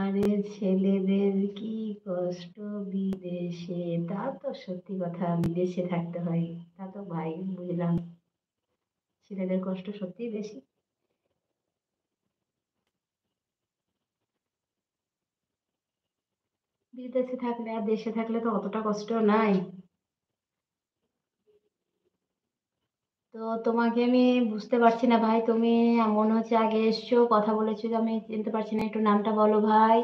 আরে ছেলেদের কি কষ্ট বিদেশে, তা তো সত্যি কথা, বিদেশে থাকতে হয়। তা তো ভাই বুঝলাম। ছেলেদের কষ্ট সত্যিই বেশি। বিদেশে থাকলে আর দেশে থাকলে তো অতটা কষ্ট নাই। তো তোমাকে আমি বুঝতে পারছি না ভাই, তুমি মনে হচ্ছে আগে এসছো, কথা বলেছো যে আমি চিনতে পারছি না, একটু নামটা বলো ভাই।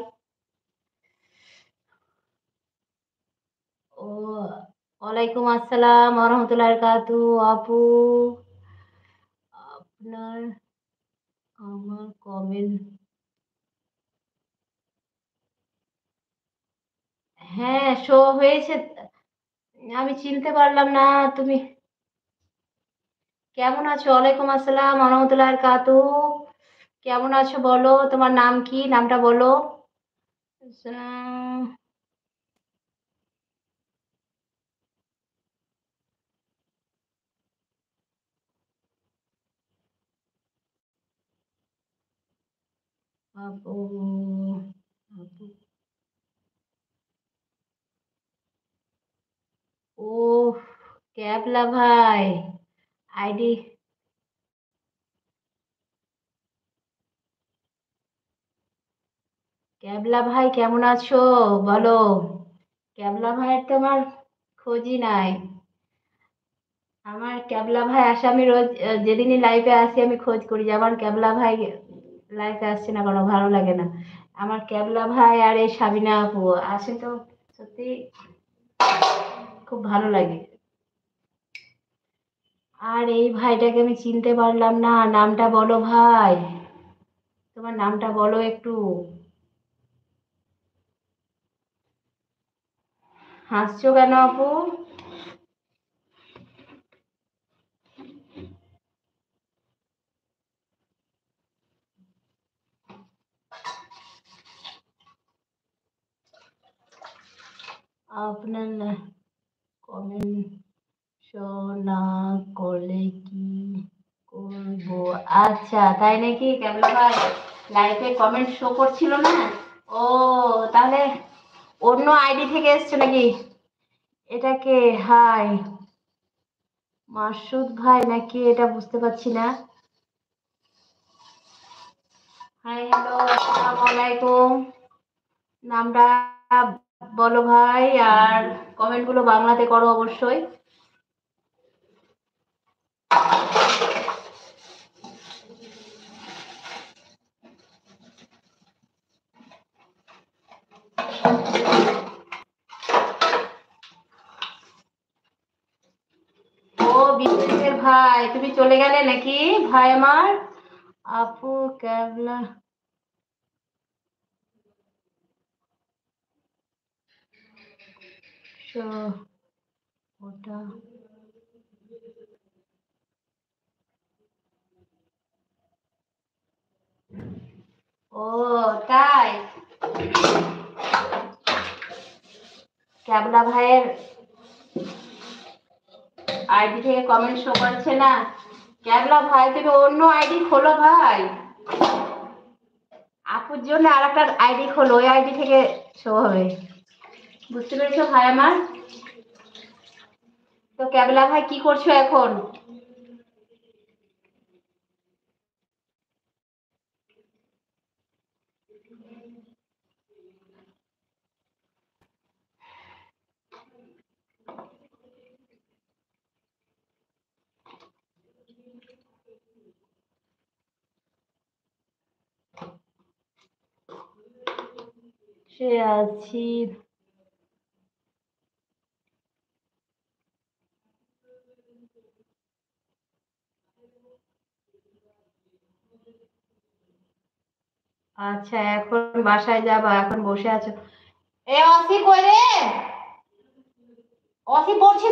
ও, ওয়ালাইকুম আসসালাম ওয়া রাহমাতুল্লাহি ওয়া বারাকাতুহু। আপু, আপনার আমার কমেন্ট, হ্যাঁ শো হয়েছে। আমি চিনতে পারলাম না। তুমি কেমন আছো? ওয়ালাইকুম আসসালাম ওয়া রাহমাতুল্লাহি ওয়া বারাকাতুহু। কেমন আছো বলো, তোমার নাম কি, নামটা বলো। আহ, আপু, আপু, ও, ক্যাবলা ভাই, আইডি, ক্যাবলা ভাই কেমন আছো বলো। ক্যাবলা ভাইয়ের তো আমার খোঁজই নাই। আমার ক্যাবলা ভাই আসে, আমি রোজ যেদিনই লাইভে আসি আমি খোঁজ করি যে আমার ক্যাবলা ভাই লাইভে আসছে না, কোনো ভালো লাগে না। আমার ক্যাবলা ভাই আর এই সাবিনা আপু আসে তো সত্যি খুব ভালো লাগে। আর এই ভাইটাকে আমি চিনতে পারলাম না, নামটা বলো ভাই, তোমার নামটা বলো একটু। হাসছো কেন আপু? আপনার কমেন্ট শো না করলে কি করবো? আচ্ছা তাই নাকি ক্যাবলা ভাই, লাইভে কমেন্ট শো করছিল না? ও, তাহলে অন্য আইডি থেকে এসছো নাকি? এটাকে, হাই মাসুদ ভাই নাকি, এটা বুঝতে পারছি না। হাই, হ্যালো, আসসালামু আলাইকুম। নামটা বলো ভাই, আর কমেন্ট গুলো বাংলাতে করো অবশ্যই। ও, বিদেশের ভাই, তুমি চলে গেলে নাকি ভাই আমার? আপু, ক্যাবলা শো, ওটা, ও তাই, ক্যাবলা ভাইয়ের আইডি থেকে কমেন্ট শো করছে না। ক্যাবলা ভাই তুমি অন্য আইডি খোলো ভাই, আপুর জন্য আর একটা আইডি খোলো, ওই আইডি থেকে শো হবে। বুঝতে পেরেছো ভাই আমার? তো ক্যাবলা ভাই কি করছো এখন? সে আছি। আচ্ছা এখন বাসায় যাবা, এখন বসে আছো? এ অসি কই রে? অসি পড়ছিস